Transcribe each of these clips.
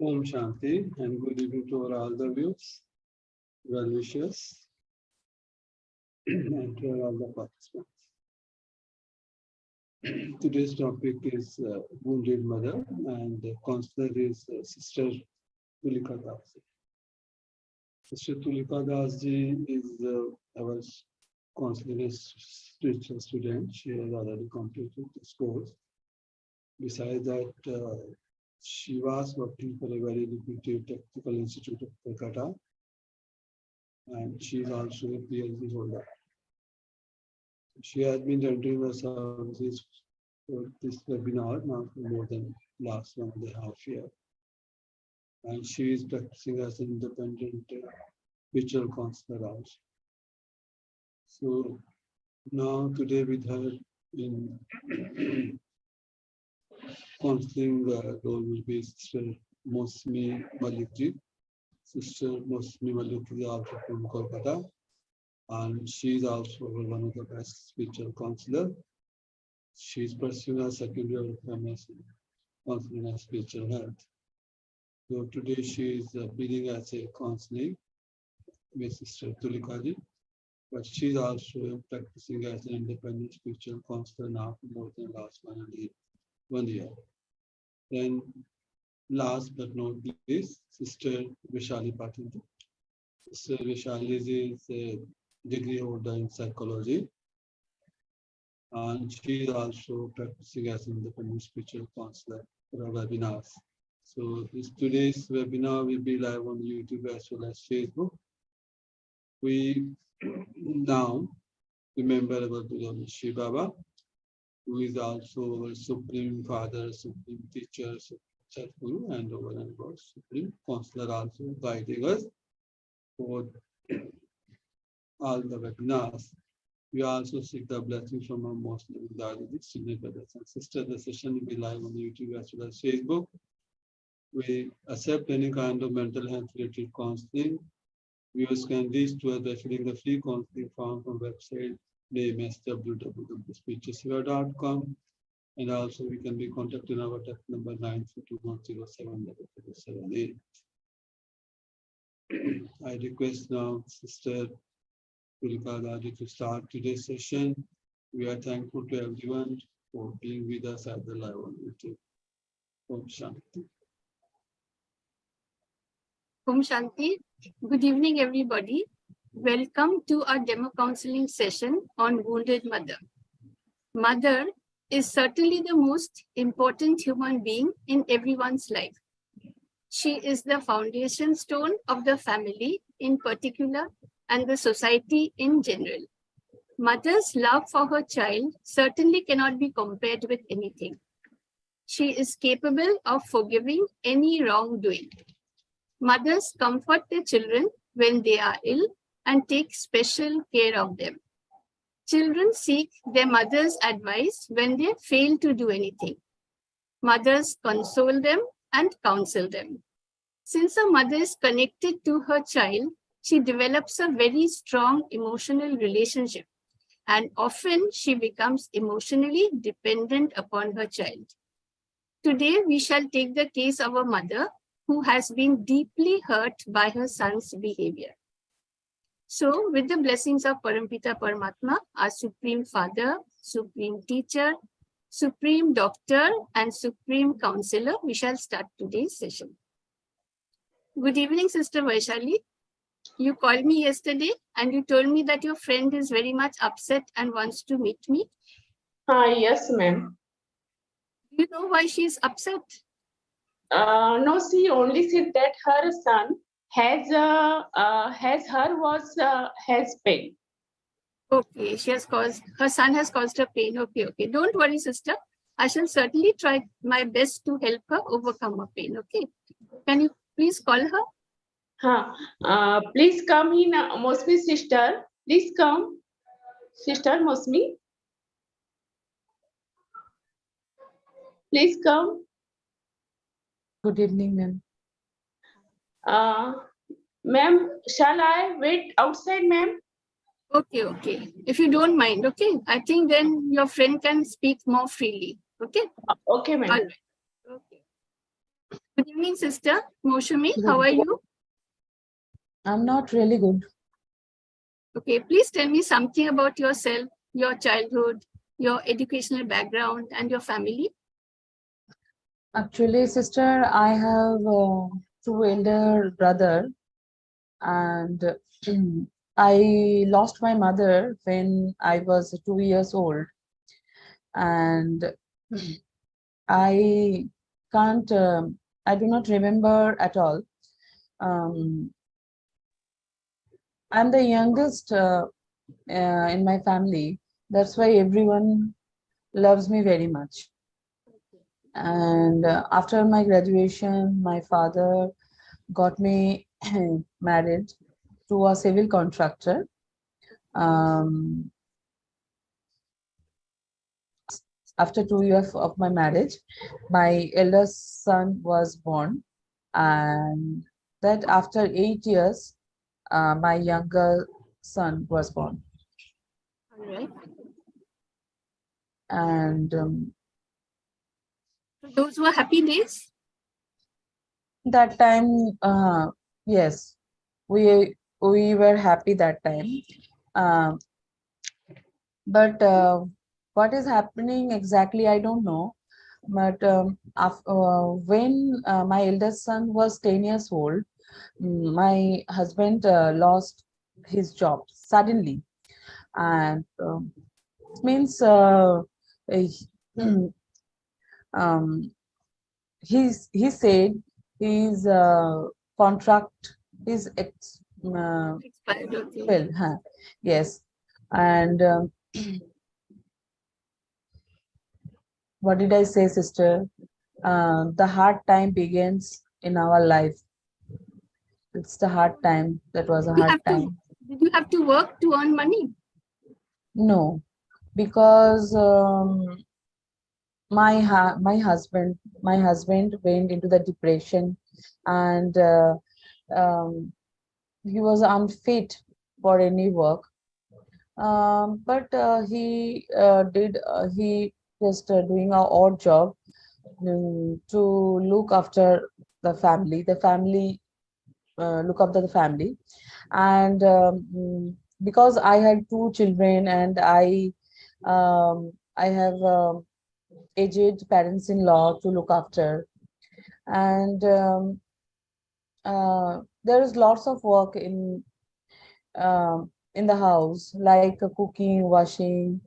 Om Shanti and good evening to all the viewers, well wishers, and to all the participants. Today's topic is wounded mother, and the counselor is Sister Tulika Das. Sister Tulika Das is our counseling spiritual student. She has already completed this course. Besides that, she was working for a very reputed technical institute of Kolkata, and she is also a PhD holder. She has been rendering her services for this webinar now for more than last 1.5 years. And she is practicing as an independent spiritual counselor also. So now today with her in counseling role will be Sister Mosmi Maliki. Sister Mosmi Maliki is also from Kolkata, and she is also one of the best spiritual counselor. She is pursuing a second year of MSc counseling and spiritual health. So today she is beginning as a counseling with Sister Tulika, but she is also practicing as an independent spiritual counselor now for more than last 1 year. Then last but not least, Sister Vishali Patil. Sister Vishali is a degree holder in psychology, and she is also practicing as an independent spiritual counselor for our webinars. So today's webinar will be live on YouTube as well as Facebook. We now remember our beloved Shiv Baba, who is also our Supreme Father, Supreme Teacher, Sadguru, and over and above Supreme Counselor, also guiding us for all the webinars. We also seek the blessings from our most loving senior brothers and sisters. The session will be live on YouTube as well as Facebook. We accept any kind of mental health related counseling. Viewers can reach to us by filling the free counseling form from website name as www.speecheshiva.com, and also we can be contacted on our text number 942107078. I request now Sister Tulika Dadi to start today's session. We are thankful to everyone for being with us at the live on YouTube. Om Shanti. Om Shanti. Good evening, everybody. Welcome to our demo counseling session on wounded mother. Mother is certainly the most important human being in everyone's life. She is the foundation stone of the family in particular and the society in general. Mother's love for her child certainly cannot be compared with anything. She is capable of forgiving any wrongdoing. Mothers comfort their children when they are ill and take special care of them. Children seek their mother's advice when they fail to do anything. Mothers console them and counsel them. Since a mother is connected to her child, she develops a very strong emotional relationship, and often she becomes emotionally dependent upon her child. Today, we shall take the case of a mother who has been deeply hurt by her son's behavior. So, with the blessings of Parampita Paramatma, our Supreme Father, Supreme Teacher, Supreme Doctor, and Supreme Counselor, we shall start today's session. Good evening, Sister Vaishali. You called me yesterday and you told me that your friend is very much upset and wants to meet me. Yes, ma'am. Do you know why she is upset? No, she only said that her son has pain. Okay, her son has caused her pain. Okay. Don't worry, sister. I shall certainly try my best to help her overcome her pain. Okay. Can you please call her? Please come in, Mosmi sister. Please come, Sister Mosmi. Please come. Good evening, ma'am. Ma'am, shall I wait outside, ma'am? Okay. If you don't mind, okay. I think then your friend can speak more freely. Okay. Okay, ma'am. All right. Okay. Good evening, Evening, sister. Moshumi, how are you? I'm not really good. Okay, please tell me something about yourself, your childhood, your educational background, and your family. Actually, sister, I have two elder brother, and I lost my mother when I was 2 years old, and I can't. I do not remember at all. Um, I'm the youngest in my family. That's why everyone loves me very much. And after my graduation, my father got me married to a civil contractor. Um, After 2 years of my marriage, my eldest son was born, and that after 8 years, my younger son was born. All right. And So those were happy days. that time, yes, we were happy that time. Um, but what is happening exactly, I don't know. But when my eldest son was 10 years old, my husband lost his job suddenly. And it means he, um, he said his contract is Expired, okay. well, huh, yes. And what did I say, sister? The hard time begins in our life. It's the hard time. That was a You hard have to, time. did you have to work to earn money? No, because my husband went into the depression, and um, he was unfit for any work. But he just doing a odd job to look after the family. The family look after the family, and because I had two children, and I have aged parents-in-law to look after, and there is lots of work in the house, like cooking, washing,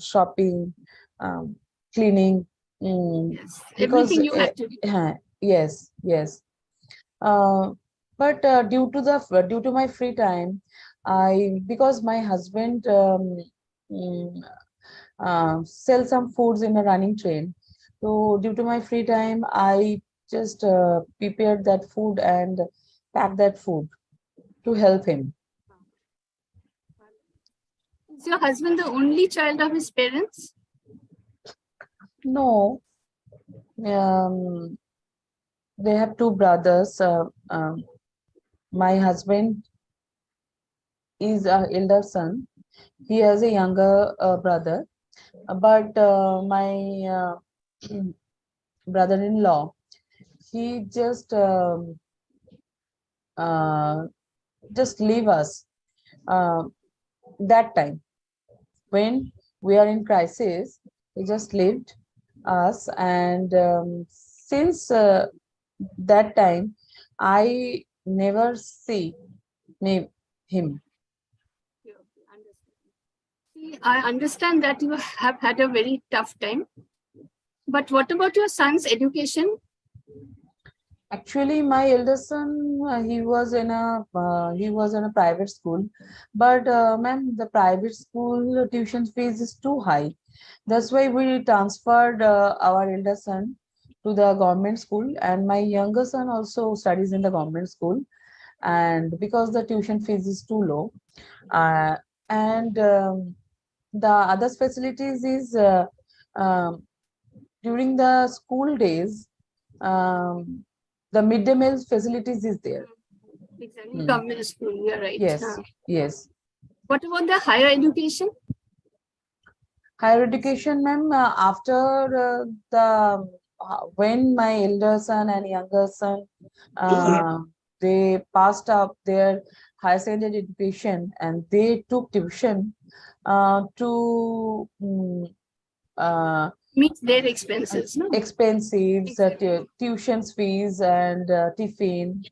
shopping, um, cleaning, Yes. because Everything you had to do. yes, yes. Uh, but due to my free time, I because my husband mm, sell some foods in a running train. So due to my free time, I just prepared that food and pack that food to help him. Is your husband the only child of his parents? No, they have two brothers. My husband is a elder son. He has a younger brother, but my brother-in-law, he uh, just leave us uh, that time when we are in crisis. He just left us, and since that time, I never see him. Yeah, understand. See, I understand that you have had a very tough time. But what about your son's education? Actually, my eldest son, he was in a private school, but ma'am, the private school tuition fees is too high. That's why we transferred our eldest son to the government school, and my younger son also studies in the government school. And because the tuition fees is too low, uh, and the other facilities is um, during the school days, um, the midday meal facilities is there. Exactly, government school, you're right. Yes, yes. What about the higher education? Higher education, ma'am, after the when my elder son and younger son they passed up their higher secondary education and they took tuition to Meet their expenses, no? expensive Exactly. tuition fees and tiffin.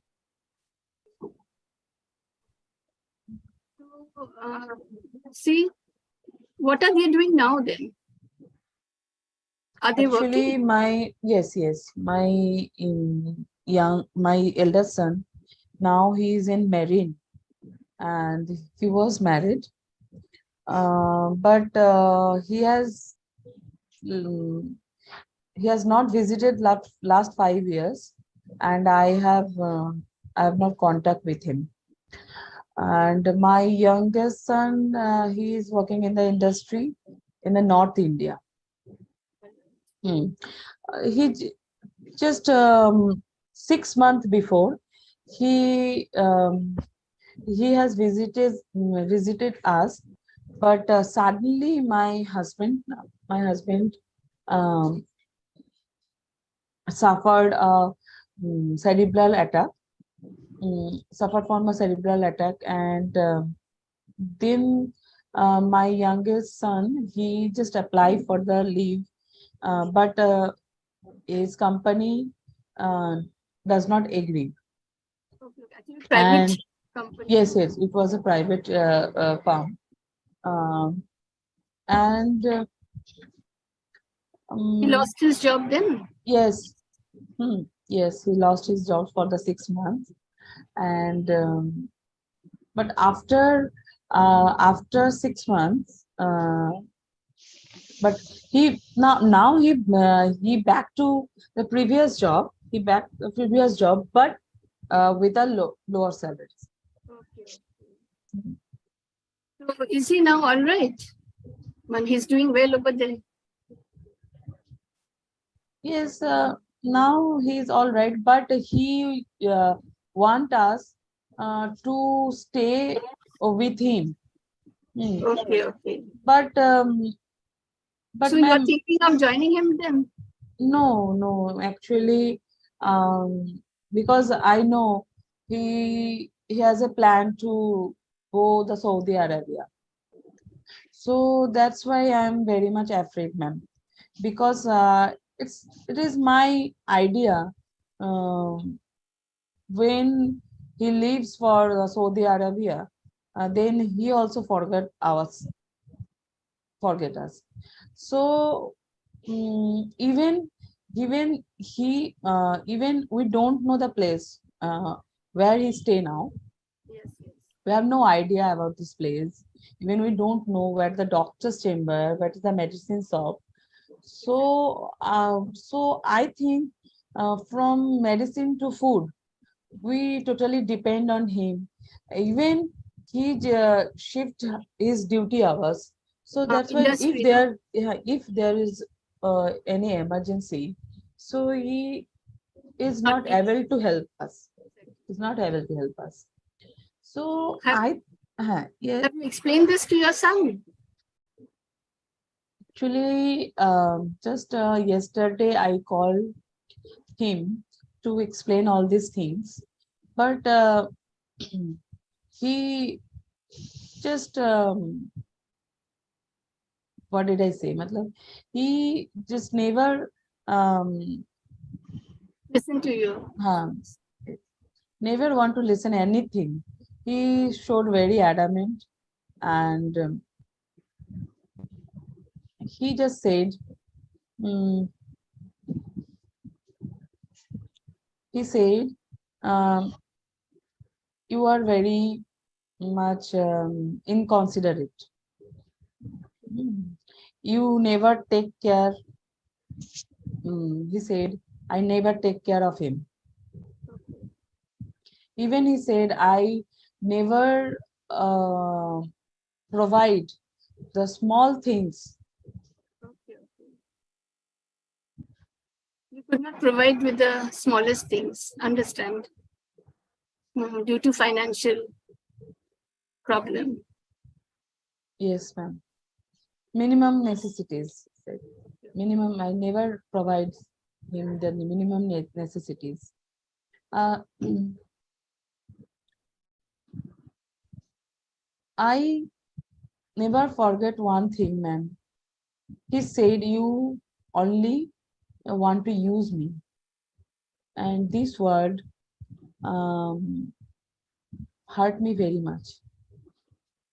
So, see, what are they doing now then? Are they Actually, working? my elder son, now he is in Marine and he was married. But mm, he has not visited last 5 years, and I have not contact with him. And my youngest son, he is working in the industry in the North India. Hmm. He just 6 months before he has visited us, but suddenly my husband um, suffered a cerebral attack, suffered from a cerebral attack, and then my youngest son, he just applied for the leave, but his company uh, does not agree. Okay, actually, private And company. yes, it was a private farm. Um, and He um, lost his job then. yes, yes, he lost his job for the 6 months. And but after 6 months, but he back to the previous job. He back the previous job, but with a lower salaries. Okay. So is he now all right? Man, he's doing well over there. Yes, now he's all right, but he want us to stay with him. Hmm. Okay, okay. But So but you're ma'am, thinking of joining him then? no, actually, because I know he has a plan to go the Saudi Arabia. So that's why I'm very much afraid, ma'am, because it is my idea. Um, when he leaves for Saudi Arabia, then he also forget us. So even we don't know the place where he stay now. Yes, yes. We have no idea about this place. Even we don't know where the doctor's chamber, where is the medicine shop. So I think from medicine to food, we totally depend on him. Even he shift his duty hours. So that's why Industry, no? if there is any emergency, so he is Not not be there. able to help us. He's not able to help us. So Have, yeah, have you explained this to your son? actually, just yesterday I called him to explain all these things, but he just what did I say? Matlab, he just never um, Listen to you. huh, never want to listen anything. He showed very adamant, and he just said, mm, he said, um, you are very much inconsiderate. Mm. You never take care. He said, I never take care of him. Even he said, I never provide the small things. Okay, okay. You could not provide with the smallest things, understand, due to financial problem. Yes, ma'am. Minimum necessities. Said. Minimum, I never provide. him the minimum necessities. I never forget one thing, ma'am. He said, "You only want to use me." And this word um, hurt me very much.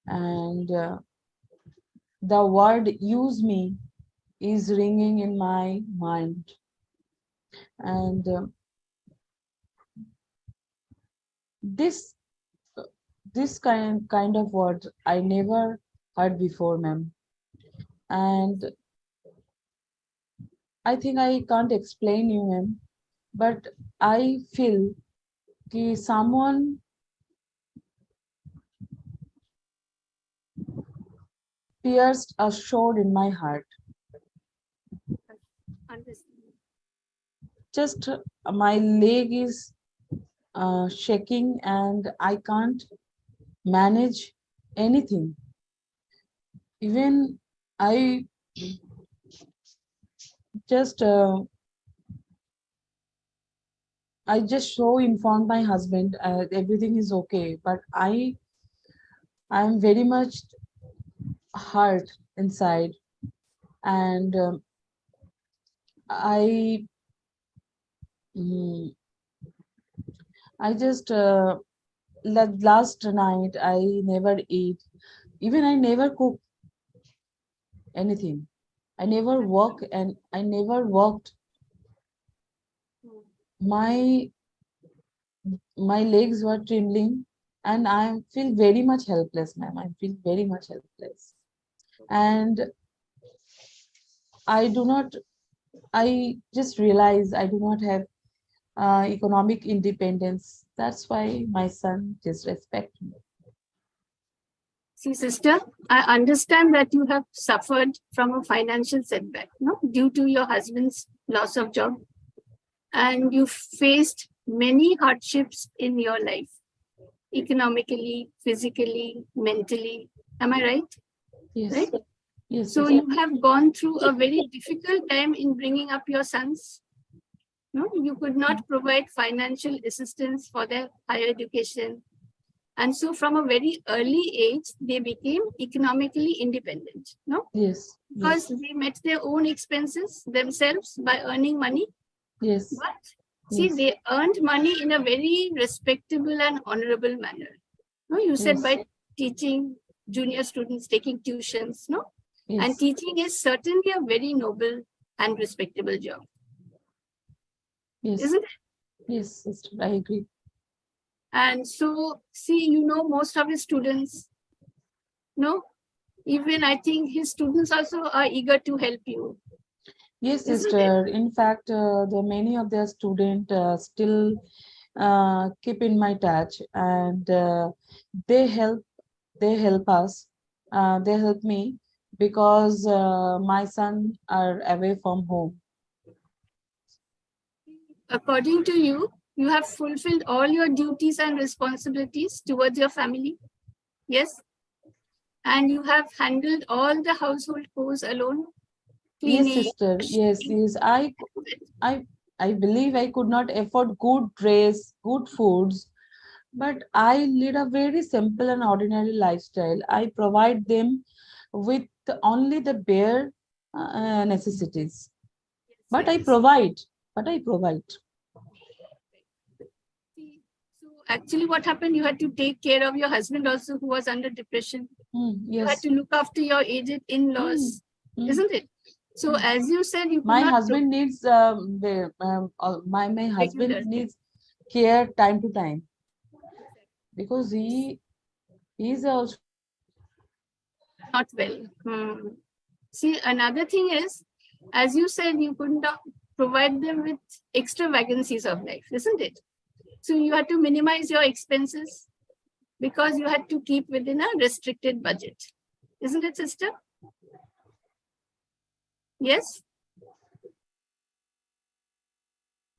And the word "use me" is ringing in my mind. And this this kind of word I never heard before, ma'am. And I think I can't explain you, ma'am, but I feel that someone pierced a sword in my heart. Understand. Just my leg is shaking and I can't manage anything. Even I just I just so informed my husband everything is okay, but I'm very much hurt inside, and I mm, I just last night I never ate, even I never cook anything. I never work and I never worked. My my legs were trembling and I feel very much helpless, ma'am. I feel very much helpless. And I do not, I just realize I do not have economic independence. That's why my son disrespect me. See, sister, I understand that you have suffered from a financial setback, no, due to your husband's loss of job, and you faced many hardships in your life, economically, physically, mentally. Am I right? Yes. Right? Yes. So yes. you have gone through a very difficult time in bringing up your sons. No, you could not provide financial assistance for their higher education. And so from a very early age, they became economically independent, no? Yes. Because Yes. they met their own expenses themselves by earning money. Yes. But see, Yes. they earned money in a very respectable and honorable manner. No, you said Yes. by teaching junior students, taking tuitions, no? And Yes. teaching is certainly a very noble and respectable job, Yes. isn't it? Yes, sister, I agree. And so, see, you know, most of his students, no, even I think his students also are eager to help you, Yes, isn't it? sister. In fact, the many of their students still keep in my touch, and they help. They help us. They help me because my son are away from home. According to you, you have fulfilled all your duties and responsibilities towards your family. Yes. And you have handled all the household chores alone, Yes, cleaning. sister. Yes, yes. I, I believe I could not afford good dress, good foods, but I lead a very simple and ordinary lifestyle. I provide them with only the bare necessities. But I Yes. provide. But I provide. See, so actually what happened, you had to take care of your husband also who was under depression. You had Yes. to look after your aged in-laws, isn't it? So as you said, you could My not husband needs my husband regular, needs care time to time because he's also not well. See, another thing is, as you said, you could not provide them with extravagancies of life, isn't it? So you had to minimize your expenses because you had to keep within a restricted budget. Isn't it, sister? Yes.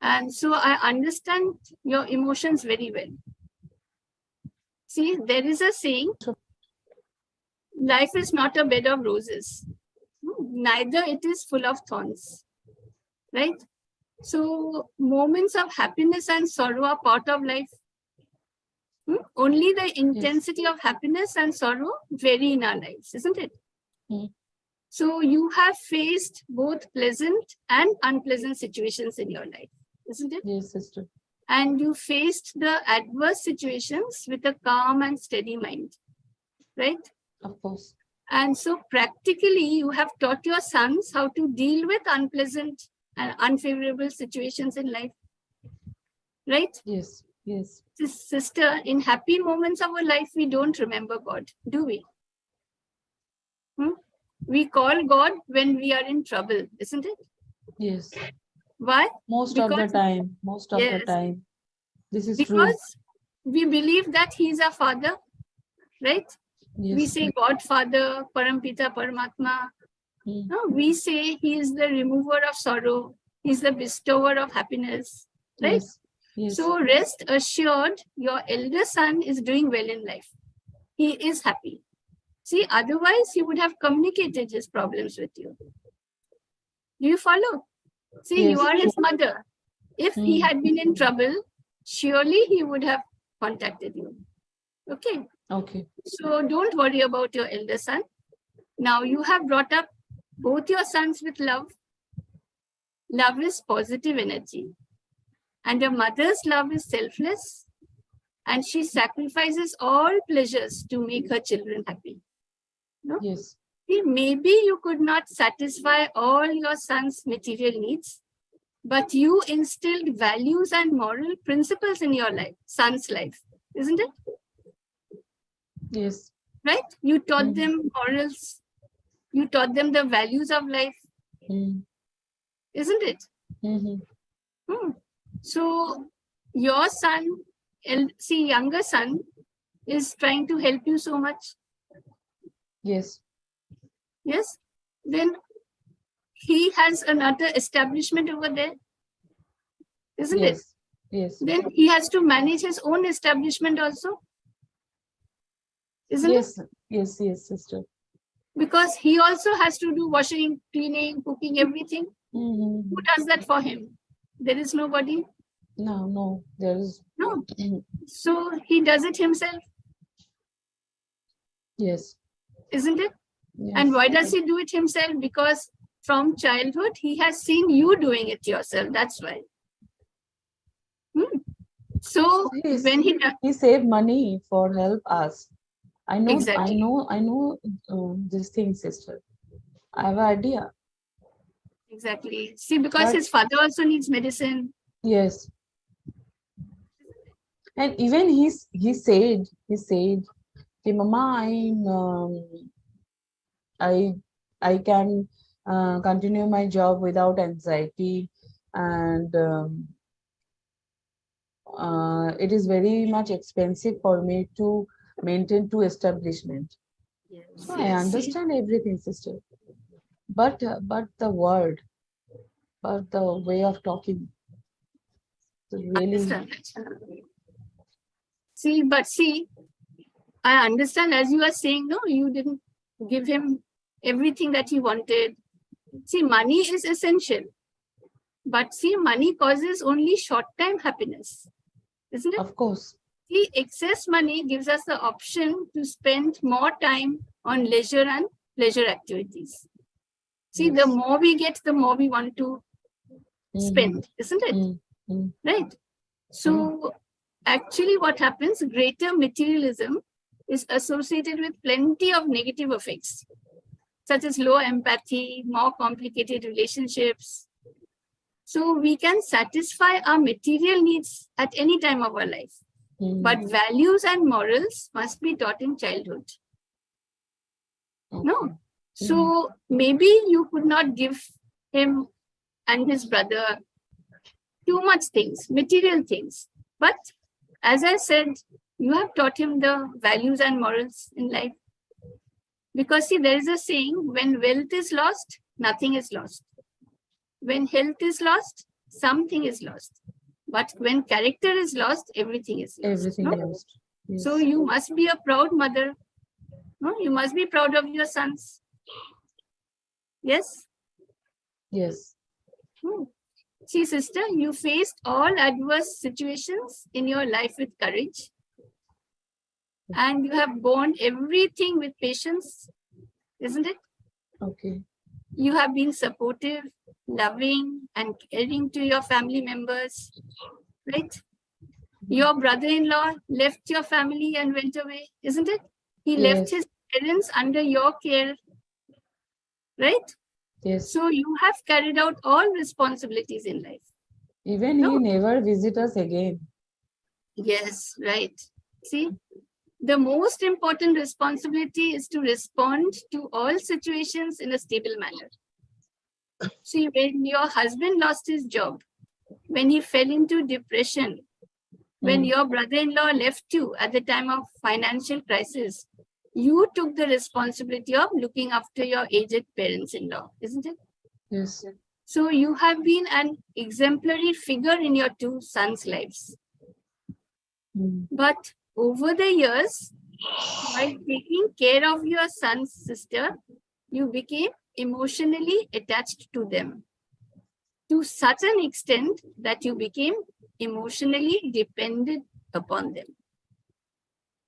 And so I understand your emotions very well. See, there is a saying, life is not a bed of roses. Neither it is full of thorns, right? So moments of happiness and sorrow are part of life. Only the intensity of happiness and sorrow vary in our lives, isn't it? Mm. So you have faced both pleasant and unpleasant situations in your life, isn't it? Yes, sister. And you faced the adverse situations with a calm and steady mind, right? Of course. And so practically you have taught your sons how to deal with unpleasant and unfavorable situations in life, right? Yes. Yes. Sister, in happy moments of our life, we don't remember God, do we? We call God when we are in trouble, isn't it? Yes. Why? Most of the Because- time. Most of the Yes. time. This is true. Because we believe that He's our Father, right? Yes. We say God Father, Parampita, Paramatma. Mm. No, we say He is the remover of sorrow. He's the bestower of happiness, right? Yes. Yes. So rest assured, your elder son is doing well in life. He is happy. See, otherwise he would have communicated his problems with you. Do you follow? See, you Yes. are his mother. If he had been in trouble, surely he would have contacted you. Okay. Okay. So don't worry about your elder son. Now you have brought up both your sons with love. Love is positive energy. And a mother's love is selfless. And she sacrifices all pleasures to make her children happy. No? Yes. See, maybe you could not satisfy all your son's material needs, but you instilled values and moral principles in your life, son's life, isn't it? Yes. Right? You taught them morals. You taught them the values of life, Mm. isn't it? Mm-hmm. So your son, younger son, is trying to help you so much. Yes. Yes? Then he has another establishment over there, isn't it? Yes. Yes. Then he has to manage his own establishment also, isn't it? Yes. Yes. Yes, sister. Because he also has to do washing, cleaning, cooking, everything. Who does that for him? There is nobody. No, no, there is. No. So he does it himself, Yes. isn't it? Yes. And why does he do it himself? Because from childhood, he has seen you doing it yourself. That's why. So Yes. when He save money for help us. I know. Exactly. I know this thing, sister. I have an idea. Exactly. See, because But- his father also needs medicine. Yes. And even he said, "Hey, Mama, I can continue my job without anxiety, and it is very much expensive for me to maintain two establishment." Yes, So I understand everything, sister. But the word, but the way of talking, really. Understand. See, I understand, as you are saying, no, you didn't give him everything that he wanted. See, money is essential. But see, money causes only short-time happiness, isn't it? Of course. See, excess money gives us the option to spend more time on leisure and pleasure activities. See, the Yes. more we get, the more we want to spend, isn't it? Right? So actually what happens, greater materialism is associated with plenty of negative effects, such as low empathy, more complicated relationships. So we can satisfy our material needs at any time of our life. But values and morals must be taught in childhood. No. So maybe you could not give him and his brother too much things, material things. But as I said, you have taught him the values and morals in life. Because see, there is a saying, when wealth is lost, nothing is lost. When health is lost, something is lost. But when character is lost, everything is lost. Everything no? lost. Yes. So you must be a proud mother. No? You must be proud of your sons. Yes? Yes. See, sister, you faced all adverse situations in your life with courage. And you have borne everything with patience, isn't it? Okay. You have been supportive, loving, and caring to your family members, right? Your brother-in-law left your family and went away, isn't it? He left Yes. his parents under your care, right? Yes. So you have carried out all responsibilities in life. Even No? he never visit us again. Yes, right. See, the most important responsibility is to respond to all situations in a stable manner. See, when your husband lost his job, when he fell into depression, when Mm. your brother-in-law left you at the time of financial crisis, you took the responsibility of looking after your aged parents-in-law, isn't it? Yes. So you have been an exemplary figure in your two sons' lives. Mm. But over the years, by taking care of your son's sister, you became emotionally attached to them to such an extent that you became emotionally dependent upon them.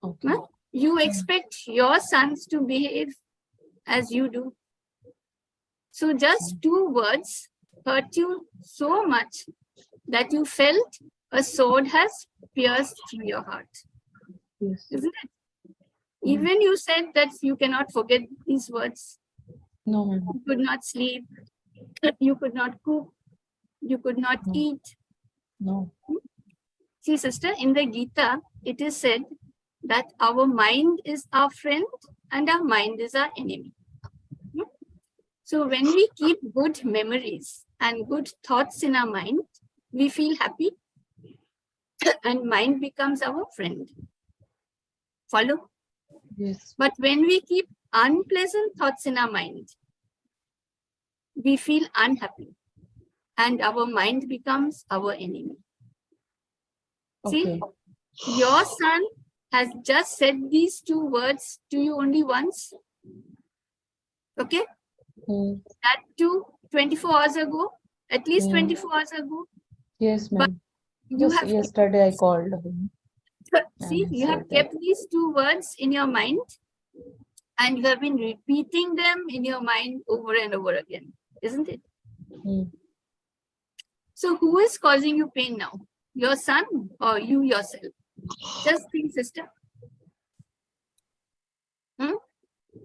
Okay. Huh? You expect your sons to behave as you do. So just two words hurt you so much that you felt a sword has pierced through your heart, Yes. isn't it? Even you said that you cannot forget these words. No, ma'am. You could not sleep, you could not cook, you could not No. eat. No. See, sister, in the Gita, it is said that our mind is our friend and our mind is our enemy. So when we keep good memories and good thoughts in our mind, we feel happy and mind becomes our friend. Follow? Yes. But when we keep unpleasant thoughts in our mind, we feel unhappy and our mind becomes our enemy. Okay. See, your son has just said these two words to you only once. Okay? Mm. That too 24 hours ago, at least Mm. 24 hours ago. Yes, But ma'am. you Just have yesterday I called him see, and he you have said that. kept these two words in your mind and you have been repeating them in your mind over and over again, isn't it? Mm. So who is causing you pain now? Your son or you yourself? Just think, sister.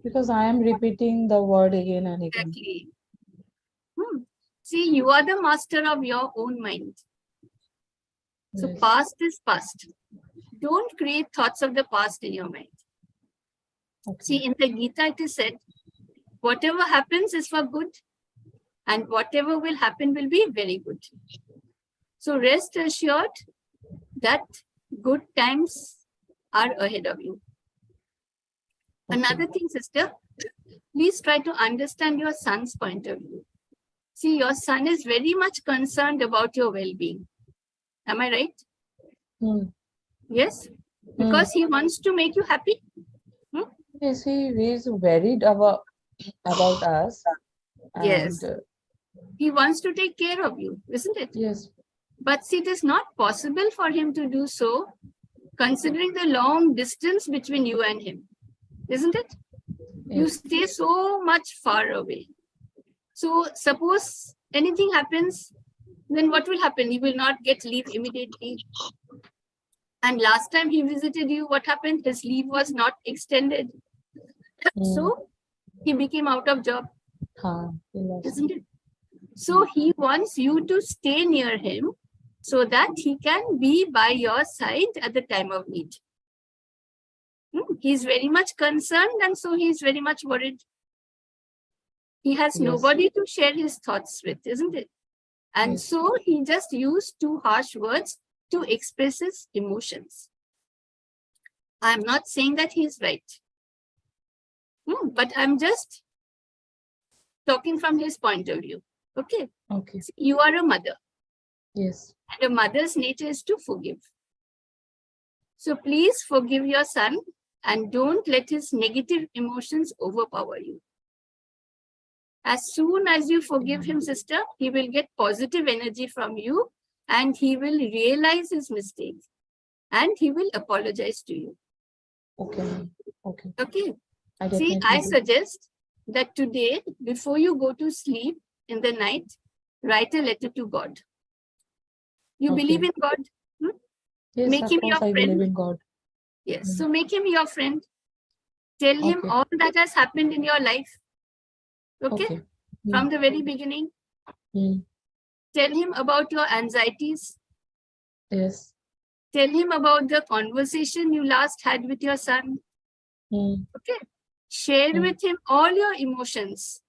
Because I am repeating the word again and again. Exactly. See, you are the master of your own mind. So Yes. past is past. Don't create thoughts of the past in your mind. Okay. See, in the Gita, it is said, whatever happens is for good and whatever will happen will be very good. So rest assured that good times are ahead of you. Okay. Another thing, sister, please try to understand your son's point of view. See, your son is very much concerned about your well-being. Am I right? Mm. Yes? Because he wants to make you happy. Yes, he is worried about us. Yes. And He wants to take care of you, isn't it? yes. But see, it is not possible for him to do so, considering the long distance between you and him, isn't it? You Yes. stay so much far away. So suppose anything happens, then what will happen? He will not get leave immediately. And last time he visited you, what happened? His leave was not extended. So he became out of job, isn't it? So he wants you to stay near him so that he can be by your side at the time of need. He's very much concerned and so he's very much worried. He has Yes. nobody to share his thoughts with, isn't it? And Yes. so he just used two harsh words to express his emotions. I'm not saying that he's right. But I'm just talking from his point of view. Okay. Okay. You are a mother. Yes. And a mother's nature is to forgive. So please forgive your son and don't let his negative emotions overpower you. As soon as you forgive him, sister, he will get positive energy from you and he will realize his mistakes and he will apologize to you. Okay, ma'am. Okay. Okay. I See, definitely I do. suggest that today, before you go to sleep in the night, write a letter to God. You believe Okay. in God? Yes, Make of him course, your I friend. believe in God. Yes. So make him your friend. Tell him Okay. all that has happened in your life. Okay. Okay. From the very beginning. Mm. Tell him about your anxieties. Yes. Tell him about the conversation you last had with your son. Mm. Okay. Share with him all your emotions.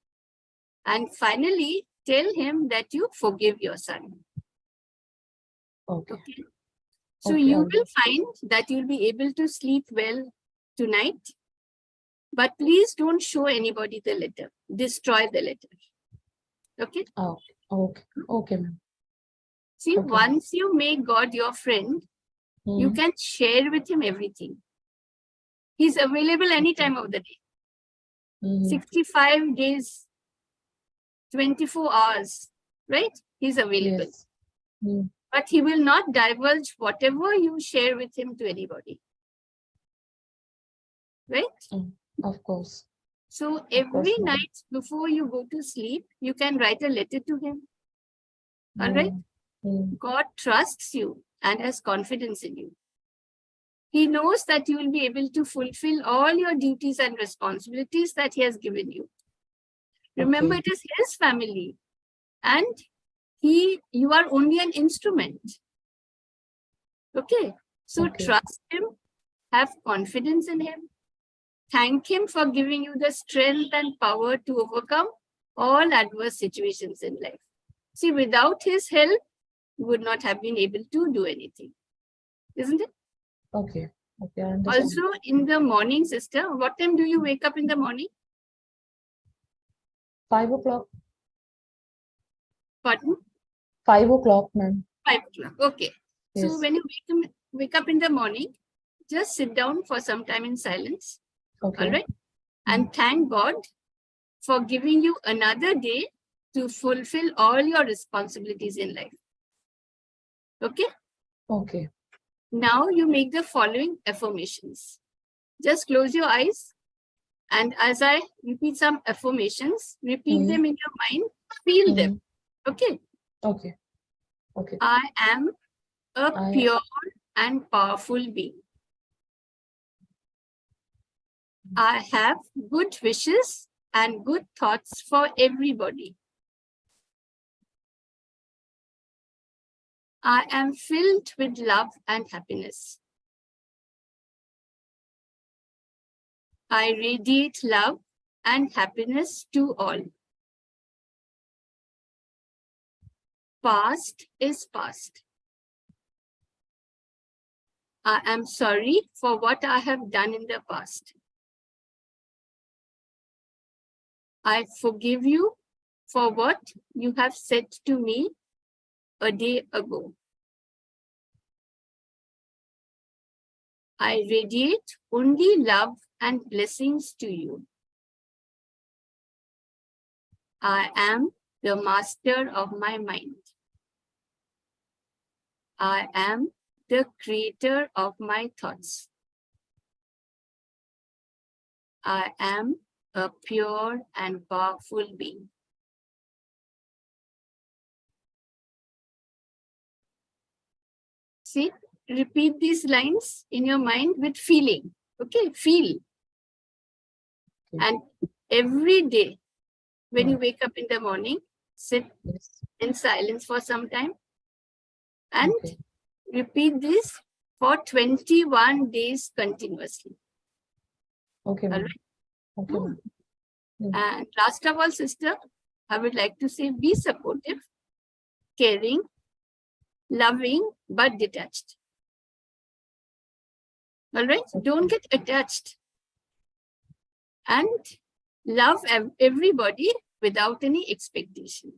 And finally, tell him that you forgive your son. Okay. Okay. So Okay, you I'll will do. find that you'll be able to sleep well tonight. But please don't show anybody the letter. Destroy the letter. Okay. Oh, okay. Okay, ma'am. See, Okay. once you make God your friend, you Mm. can share with him everything. He's available any time of the day. Mm. 65 days, 24 hours, right? He's available. Yes. Mm. But he will not divulge whatever you share with him to anybody. Right? Of course. So Of every course, ma'am. night before you go to sleep, you can write a letter to him. All right? Mm. God trusts you and has confidence in you. He knows that you will be able to fulfill all your duties and responsibilities that he has given you. Remember, Okay. it is his family and you are only an instrument. Okay. So Okay. trust him, have confidence in him. Thank him for giving you the strength and power to overcome all adverse situations in life. See, without his help, you would not have been able to do anything. Isn't it? Okay. Okay, I understand. Also, in the morning, sister, what time do you wake up in the morning? 5 o'clock. Pardon? 5 o'clock, ma'am. 5 o'clock. Okay. So Yes. when you wake up in the morning, just sit down for some time in silence. Okay. All right. And thank God for giving you another day to fulfill all your responsibilities in life. Okay. Okay. Now you make the following affirmations. Just close your eyes. And as I repeat some affirmations, repeat them in your mind, feel them. Okay. Okay. Okay. I am a I pure and powerful being. I have good wishes and good thoughts for everybody. I am filled with love and happiness. I radiate love and happiness to all. Past is past. I am sorry for what I have done in the past. I forgive you for what you have said to me a day ago. I radiate only love and blessings to you. I am the master of my mind. I am the creator of my thoughts. I am a pure and powerful being. See, repeat these lines in your mind with feeling. Okay, feel. And every day when you wake up in the morning, sit in silence for some time and repeat this for 21 days continuously. Okay, All ma'am. right? Okay, ma'am. And last of all, sister, I would like to say be supportive, caring, loving, but detached. All right? Don't get attached. And love everybody without any expectation.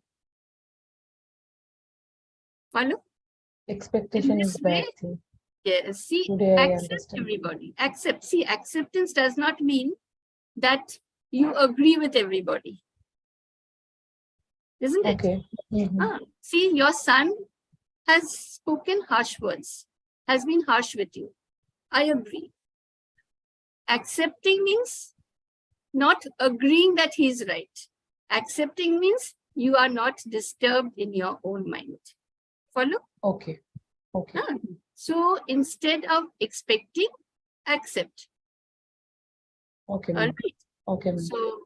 Follow? Expectation is bad thing. Yes, see, Today I accept understand. everybody. Accept. See, acceptance does not mean that you agree with everybody. isn't it? Okay. Mhm. See, your son has spoken harsh words, has been harsh with you. I agree. Accepting means not agreeing that he's right. Accepting means you are not disturbed in your own mind. Follow? Okay. Okay. So instead of expecting, accept. Okay, All ma'am. right. Okay, ma'am. So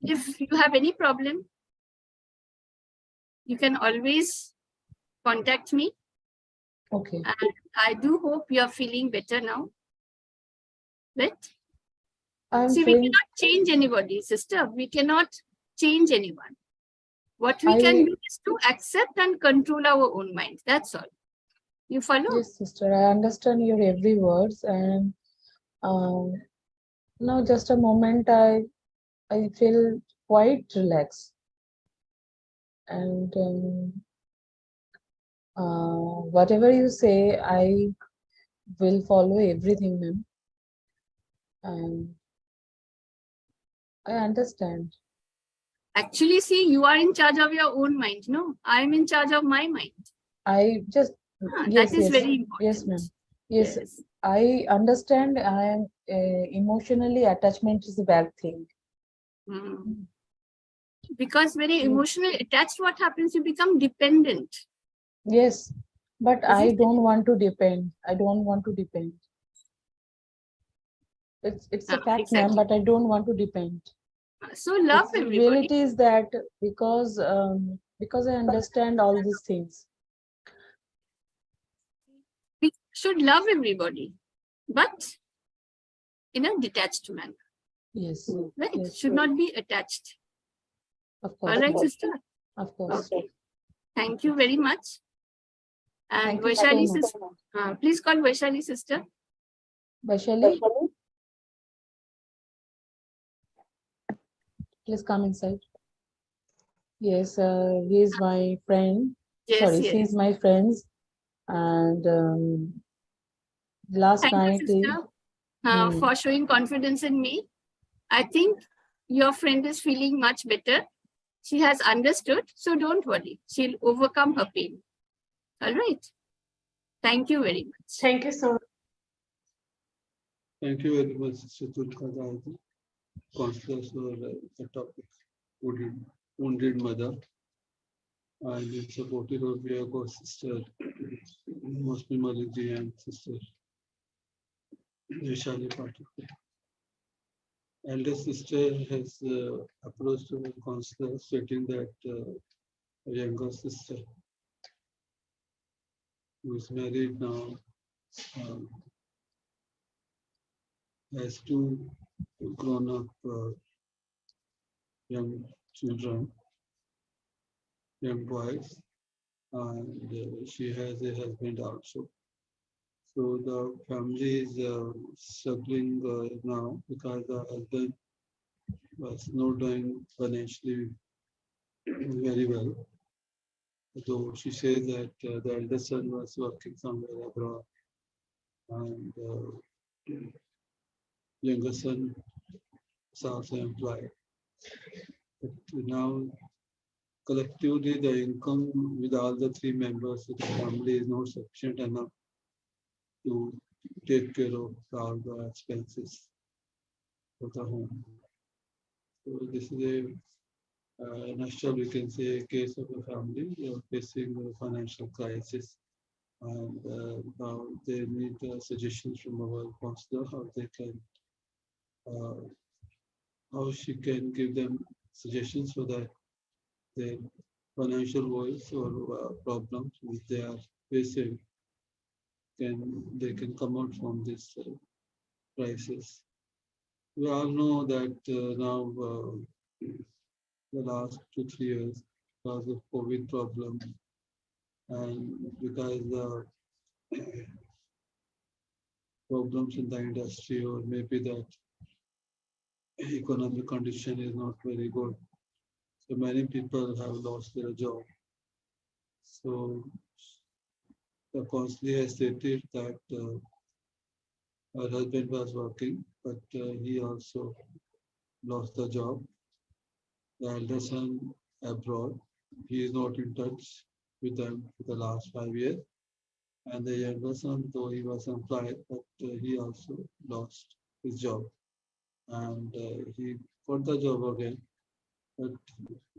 if you have any problem, you can always contact me. Okay. And I do hope you are feeling better now. Right? I'm See, we feeling. cannot change anybody, sister. We cannot change anyone. What we I can do is to accept and control our own mind. That's all. You follow? Yes, sister. I understand your every words, and um, now just a moment. I feel quite relaxed, and whatever you say, I will follow everything, ma'am. And I understand. Actually, see, you are in charge of your own mind. No, I'm in charge of my mind. I just That yes, is yes, very important. yes, ma'am. Yes, Yes. I understand. I am emotionally attachment is a bad thing. Mm. Because when you're Mm. emotionally attached, what happens? You become dependent. Yes, but I Isn't it? don't want to depend. I don't want to depend. It's a fact, ma'am, Exactly. but I don't want to depend. So love It's everybody. reality is that because I understand all these things. We should love everybody, but in a detached manner. Yes, Right? yes, Should not be attached. of All course, right, ma'am. sister. Of course. Okay. Thank you very much. And Thank you so Vaishali, much. sister, please call Vaishali, sister. Vaishali, please come inside. Yes, he is my friend. Yes, Sorry, she is yes. my friend. And last Thank you, night, sister, Hmm. for showing confidence in me. I think your friend is feeling much better. She has understood, so don't worry. She'll overcome her pain. All right. Thank you very much. Thank you so much. Thank you very much, Sister Tulka, counselors for the topic, wounded mother. And in supportive of your co-sister, Mosmi Maliji and sister Vishali Patil. Elder sister has approached a counselor stating that a younger sister who is married now um, has two grown-up young children, young boys, and she has a husband also. So the family is struggling now because the husband was not doing financially very well. Though she says that the elder son was working somewhere abroad and younger son is also employed. But now collectively the income with all the three members of the family is not sufficient enough to take care of all the expenses of the home. So this is a nutshell, we can say, a case of a family facing a financial crisis. And now they need suggestions from our counselor how they can, uh, how she can give them suggestions so that their financial woes or problems which they are facing can come out from this crisis. We all know that now the last 2 3 years because of COVID problem and because the problems in the industry or maybe that economic condition is not very good. So many people have lost their job. So the counselor has stated that her husband was working, but he also lost the job. the elder son abroad. He is not in touch with them for the last 5 years. And the younger son, though he was employed, but he also lost his job. And he got the job again, but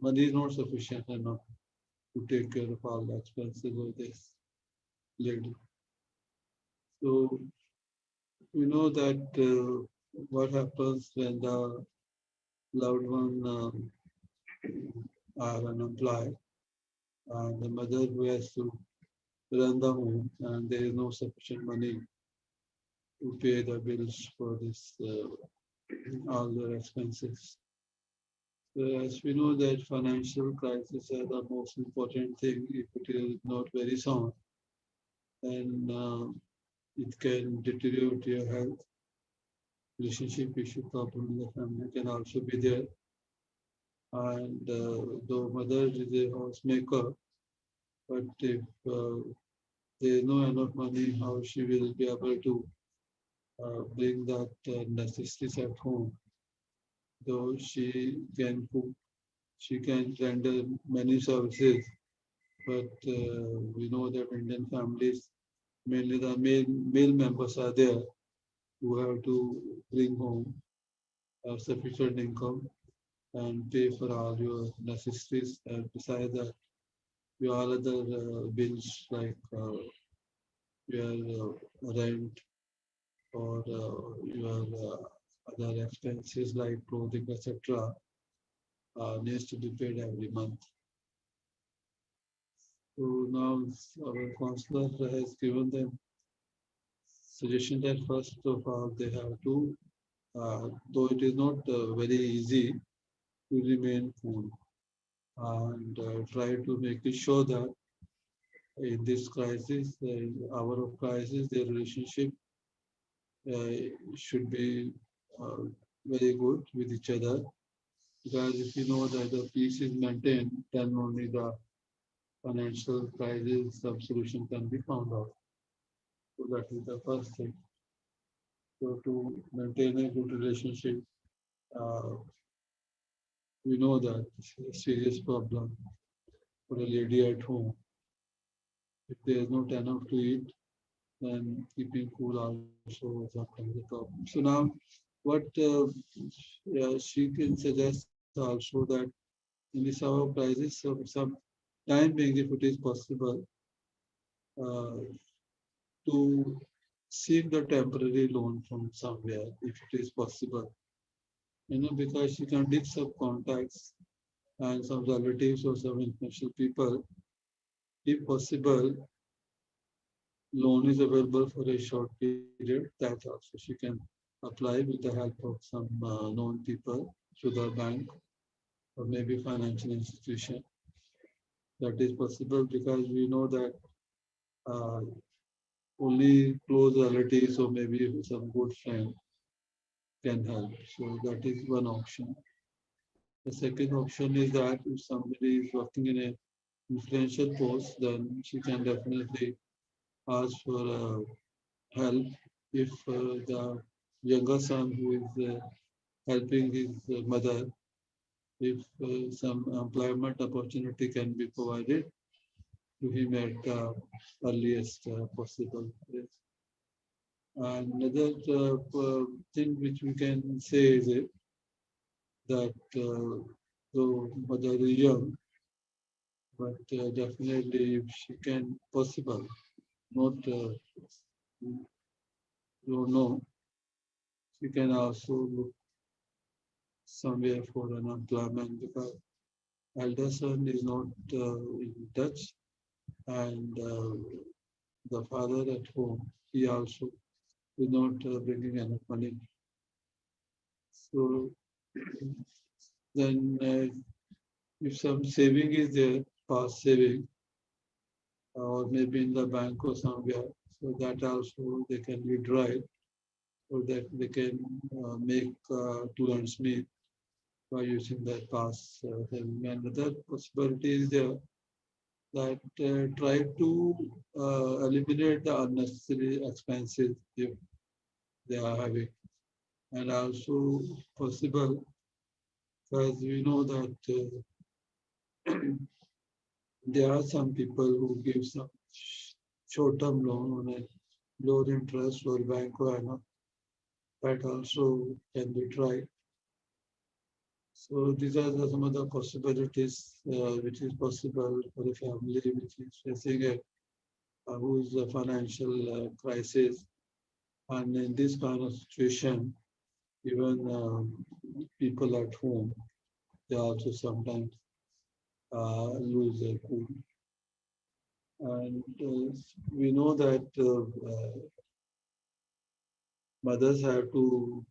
money is not sufficient enough to take care of all the expenses of this lady. So we know that what happens when the loved one are unemployed and the mother who has to run the home and there is no sufficient money to pay the bills for this all their expenses. So as we know that financial crisis are the most important thing. If it is not very sound, then it can deteriorate your health. Relationship issue problem in the family can also be there. And though mother is a housemaker, but if there is no enough money, how she will be able to bring that necessities at home? Though she can cook, she can render many services, but we know that Indian families, mainly the male members are there who have to bring home sufficient income and pay for all your necessities. And besides that, your other bills like your rent or your other expenses like clothing, etc., needs to be paid every month. So now our counselor has given them suggestion that first of all they have to, though it is not very easy to remain cool and try to make it sure that in this crisis, hour of crisis, their relationship uh, should be uh, very good with each other. Because if you know that the peace is maintained, then only the financial crisis solution can be found out. So that is the first thing. So to maintain a good relationship, uh, we know that it's a serious problem for a lady at home. If there is not enough to eat, then keeping cool also is often the problem. So now, what she can suggest also that in this hour of crisis, some time being, if it is possible, uh, to seek the temporary loan from somewhere, if it is possible. Because she can dig some contacts and some relatives or some influential people. If possible, loan is available for a short period. That also she can apply with the help of some known people through the bank or maybe financial institution. That is possible because we know that uh, only close relatives or maybe some good friend can help. So that is one option. The second option is that if somebody is working in a influential post, then she can definitely ask for help if the younger son who is helping his mother, if some employment opportunity can be provided to him at the earliest possible place. Another thing which we can say is that though mother is young, but definitely if she can possible, not don't know, she can also look somewhere for an employment because elder son is not in touch and the father at home, he also is not bringing enough money. So then if some saving is there, past saving, or maybe in the bank or somewhere, so that also they can withdraw it, so that they can make two ends meet by using that past saving. Another possibility is there that try to eliminate the unnecessary expenses if they are having, and also possible Because we know that there are some people who give some short-term loan on a low interest or bank loan. That also can be tried. So these are some of the possibilities which is possible for a family which is facing who's a financial crisis. And in this kind of situation, even people at home, they also sometimes lose their cool. And we know that mothers have to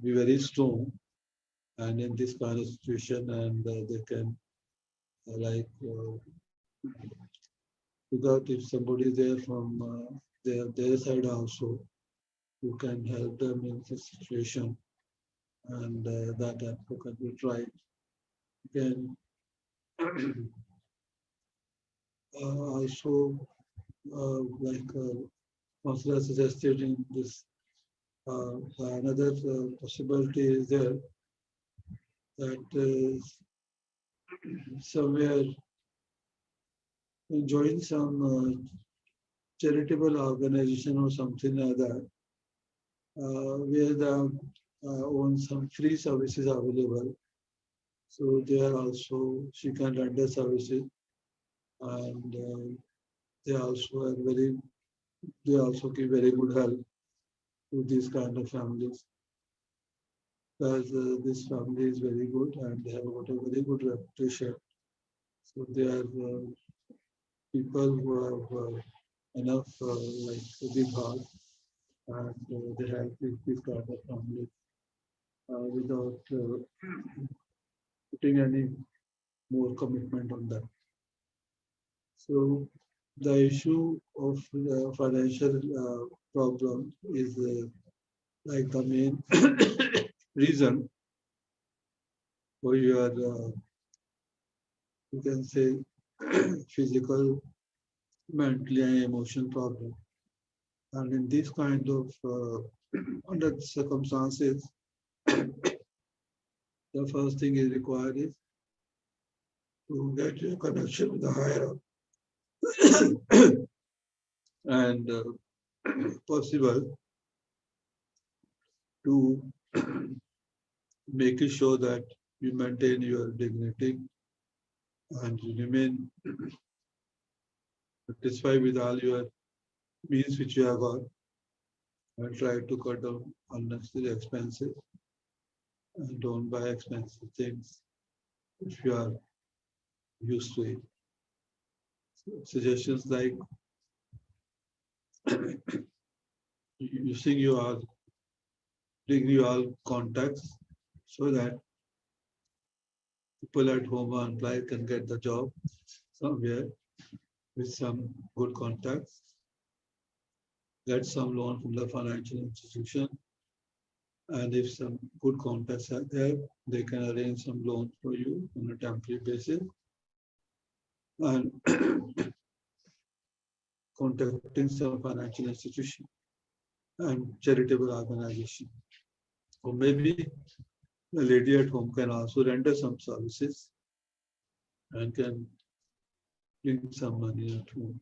be very strong and in this kind of situation, and they can without if somebody is there from their side also, who can help them in this situation, and that can be tried. Then also Counselor suggested in this, another possibility is there that somewhere join some charitable organization or something like that, where the own some free services available. So there also she can render services, and they also give very good help to these kind of families, because this family is very good and they have got a very good reputation. So they are people who have enough big heart, and they help this kind of family without putting any more commitment on them. So the issue of financial problem is like the main reason for your, you can say, physical, mentally, and emotional problem. And in this kind of under circumstances, the first thing is required is to get a connection with the higher up and possible to make it sure that you maintain your dignity and you remain satisfied with all your means which you have got, and try to cut down unnecessary expenses and don't buy expensive things if you are used to it. So suggestions like using your contacts so that people at home or employed can get the job somewhere with some good contacts, get some loan from the financial institution, and if some good contacts are there, they can arrange some loan for you on a temporary basis. And contacting some financial institution and charitable organization. Or maybe the lady at home can also render some services and can bring some money at home.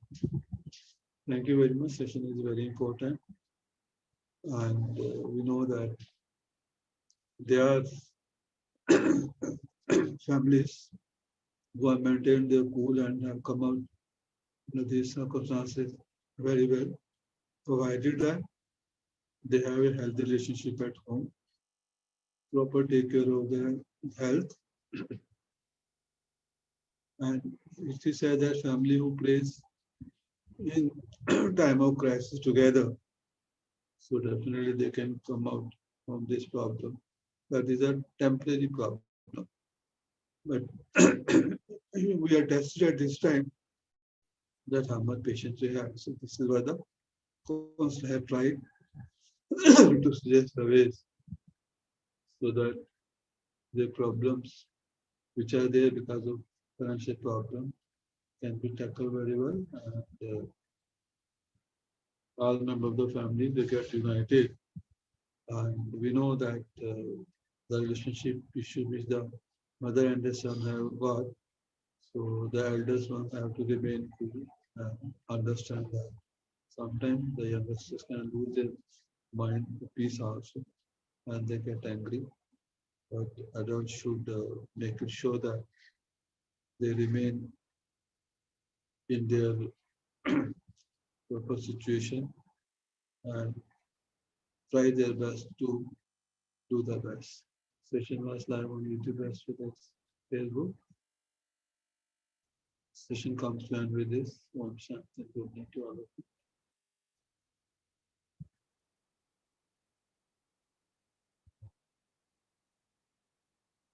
Thank you very much. Session is very important. And we know that there are families who have maintained their cool and have come out in these circumstances very well, provided that they have a healthy relationship at home, proper take care of their health, and it is said that family who plays in time of crisis together, so definitely they can come out from this problem. That is a temporary problem. But we are tested at this time that how much patience we have. So this is why the counselor have tried to suggest the ways so that the problems which are there because of financial problem can be tackled very well, and all members of the family they get united. And we know that the relationship issue which the mother and the son have got. So the elders one have to remain cool and understand that sometimes the youngsters can lose their mind peace also and they get angry. But adults should make it sure that they remain in their proper situation and try their best to do the best. Session was live on YouTube as well as Facebook. Session comes to end with this. Om Shanti. Good night to all of you.